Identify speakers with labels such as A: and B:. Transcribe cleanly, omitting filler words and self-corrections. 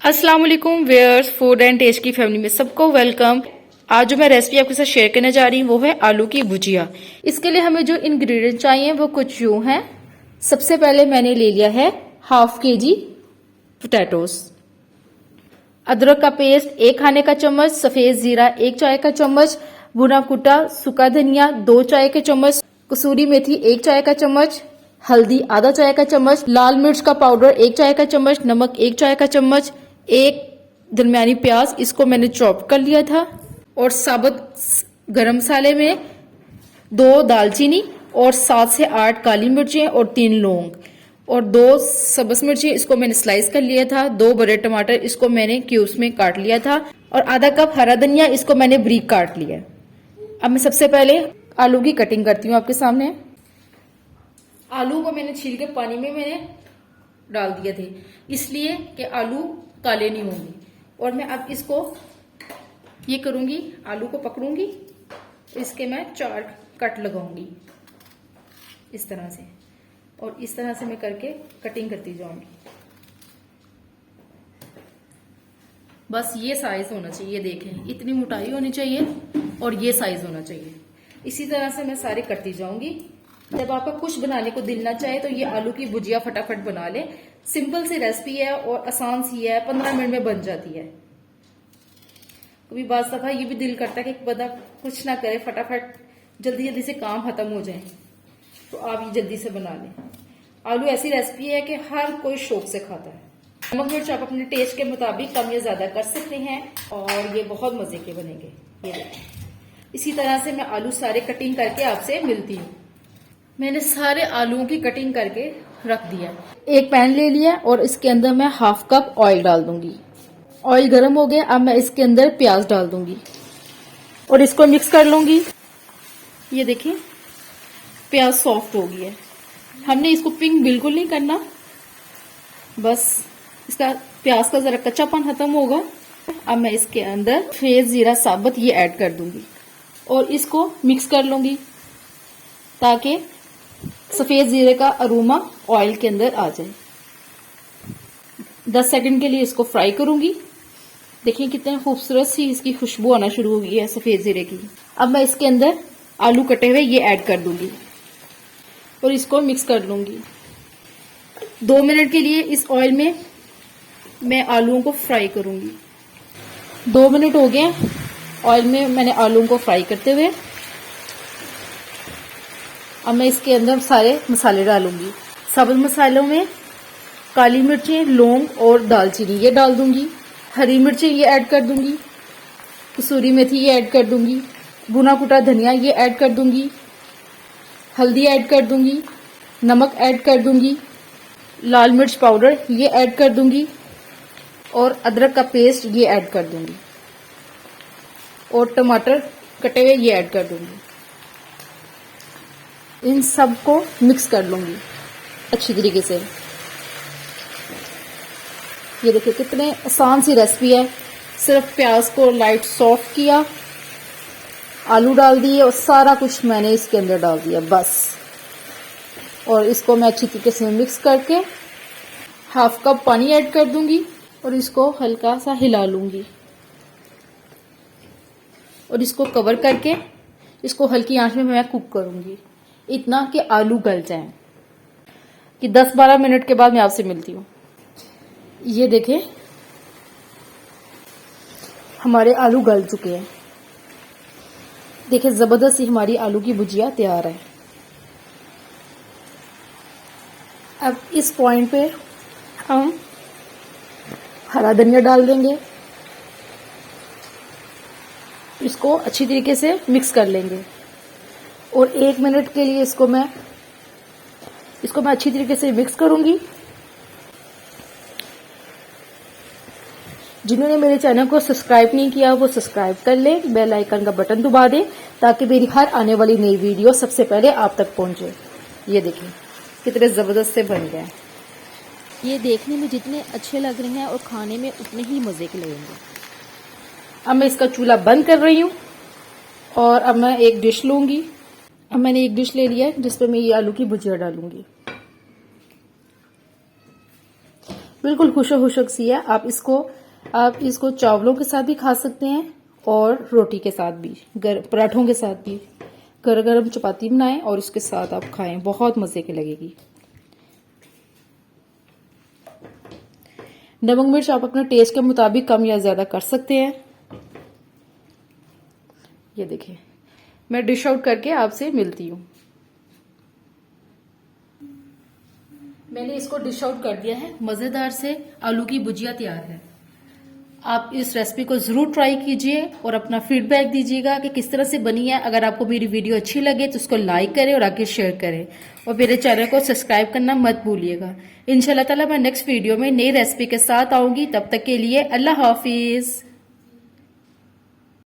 A: अस्सलाम वालेकुम viewers, food and test की फैमिली में सबको वेलकम। आज जो मैं रेसिपी आपके साथ शेयर करने जा रही हूँ वो है आलू की भुजिया। इसके लिए हमें जो इंग्रेडिएंट चाहिए वो कुछ यूं हैं। सबसे पहले मैंने ले लिया है हाफ केजी पोटैटोस, अदरक का पेस्ट 1 खाने का चम्मच, सफेद जीरा 1 चाय का चम्मच, भुना कुटा सूखा धनिया 2 चाय के चम्मच, कसूरी मेथी 1 चाय का चम्मच, हल्दी आधा चाय का चम्मच, लाल मिर्च का पाउडर 1 चाय का चम्मच, नमक 1 चाय का चम्मच, एक दरमियानी प्याज इसको मैंने चॉप कर लिया था, और साबुत गरम मसाले में 2 दालचीनी और 7 से 8 काली मिर्चें और 3 लौंग और 2 सब्ज मिर्ची इसको मैंने स्लाइस कर लिया था, 2 बड़े टमाटर इसको मैंने क्यूब्स में काट लिया था, और आधा कप हरा धनिया इसको मैंने बारीक काट लिया। अब मैं सबसे पहले आलू की कटिंग करती हूँ आपके सामने। आलू को मैंने छील के पानी में मैंने डाल दिए थे, इसलिए कि आलू काले नहीं होंगे। और मैं अब इसको ये करूंगी, आलू को पकड़ूंगी, इसके मैं 4 कट लगाऊंगी इस तरह से, और इस तरह से मैं करके कटिंग करती जाऊंगी। बस ये साइज होना चाहिए, देखें इतनी मोटाई होनी चाहिए और ये साइज होना चाहिए। इसी तरह से मैं सारी करती जाऊंगी। जब आपका कुछ बनाने को दिल ना चाहे तो ये आलू की भुजिया फटाफट बना ले। सिंपल सी रेसिपी है और आसान सी है, 15 मिनट में बन जाती है। कभी बात दफा ये भी दिल करता है कि बंदा कुछ ना करे, फटाफट जल्दी जल्दी से काम खत्म हो जाए, तो आप ये जल्दी से बना लें। आलू ऐसी रेसिपी है कि हर कोई शौक से खाता है। नमक मिर्च आप अपने टेस्ट के मुताबिक कम या ज्यादा कर सकते हैं, और ये बहुत मजे के बनेंगे। ये देखें, इसी तरह से मैं आलू सारे कटिंग करके आपसे मिलती हूँ। मैंने सारे आलूओं की कटिंग करके रख दिया। एक पैन ले लिया और इसके अंदर मैं हाफ कप ऑयल डाल दूंगी। ऑयल गर्म हो गया, अब मैं इसके अंदर प्याज डाल दूंगी और इसको मिक्स कर लूंगी। ये देखिए प्याज सॉफ्ट हो गई है। हमने इसको पिंक बिल्कुल नहीं करना, बस इसका प्याज का जरा कच्चापन खत्म होगा। अब मैं इसके अंदर सफेद जीरा साबुत ये ऐड कर दूंगी और इसको मिक्स कर लूंगी ताकि सफेद जीरे का अरोमा ऑयल के अंदर आ जाए। 10 सेकंड के लिए इसको फ्राई करूंगी। देखिए कितने खूबसूरत सी इसकी खुशबू आना शुरू हो गई है सफेद जीरे की। अब मैं इसके अंदर आलू कटे हुए ये ऐड कर दूंगी और इसको मिक्स कर लूंगी। 2 मिनट के लिए इस ऑयल में मैं आलूओं को फ्राई करूंगी। 2 मिनट हो गए ऑयल में मैंने आलूओं को फ्राई करते हुए। अब मैं इसके अंदर सारे मसाले डालूंगी। साबुत मसालों में काली मिर्चें, लौंग और दालचीनी ये डाल दूंगी। हरी मिर्चें ये ऐड कर दूंगी। कसूरी मेथी ये ऐड कर दूंगी। भुना कुटा धनिया ये ऐड कर दूंगी। हल्दी ऐड कर दूंगी। नमक ऐड कर दूंगी। लाल मिर्च पाउडर ये ऐड कर दूंगी और अदरक का पेस्ट ये ऐड कर दूंगी और टमाटर कटे हुए ये ऐड कर दूंगी। इन सब को मिक्स कर लूंगी अच्छी तरीके से। ये देखिए कितने आसान सी रेसिपी है। सिर्फ प्याज को लाइट सॉफ्ट किया, आलू डाल दिए और सारा कुछ मैंने इसके अंदर डाल दिया बस। और इसको मैं अच्छी तरीके से मिक्स करके हाफ कप पानी ऐड कर दूंगी और इसको हल्का सा हिला लूंगी और इसको कवर करके इसको हल्की आंच में मैं कुक करूंगी, इतना कि आलू गल जाएं। कि 10-12 मिनट के बाद मैं आपसे मिलती हूँ। ये देखें हमारे आलू गल चुके हैं। देखिए जबरदस्त सी हमारी आलू की भुजिया तैयार है। अब इस पॉइंट पे हम हरा धनिया डाल देंगे, इसको अच्छी तरीके से मिक्स कर लेंगे और 1 मिनट के लिए इसको मैं अच्छी तरीके से मिक्स करूंगी। जिन्होंने मेरे चैनल को सब्सक्राइब नहीं किया वो सब्सक्राइब कर लें, बेल आइकन का बटन दबा दें ताकि मेरी हर आने वाली नई वीडियो सबसे पहले आप तक पहुंचे। ये देखिए कितने जबरदस्त से बन गए।
B: ये देखने में जितने अच्छे लग रहे हैं और खाने में उतने ही मजे के लगेंगे।
A: अब मैं इसका चूल्हा बंद कर रही हूँ और अब मैं एक डिश लूंगी। अब मैंने एक डिश ले लिया है जिस पर मैं ये आलू की भुजिया डालूंगी। बिल्कुल खुशक खुशक सी है। आप इसको चावलों के साथ भी खा सकते हैं और रोटी के साथ भी, पराठों के साथ भी। गरम गरम चपाती बनाएं और उसके साथ आप खाएं, बहुत मजे की लगेगी। नमक मिर्च आप अपने टेस्ट के मुताबिक कम या ज्यादा कर सकते हैं। ये देखिए, मैं डिश आउट करके आपसे मिलती हूँ। मैंने इसको डिश आउट कर दिया है। मजेदार से आलू की भुजिया तैयार है। आप इस रेसिपी को जरूर ट्राई कीजिए और अपना फीडबैक दीजिएगा कि किस तरह से बनी है। अगर आपको मेरी वीडियो अच्छी लगे तो उसको लाइक करें और आगे शेयर करें और मेरे चैनल को सब्सक्राइब करना मत भूलिएगा। इंशाल्लाह ताला मैं नेक्स्ट वीडियो में नई रेसिपी के साथ आऊंगी। तब तक के लिए अल्लाह हाफिज।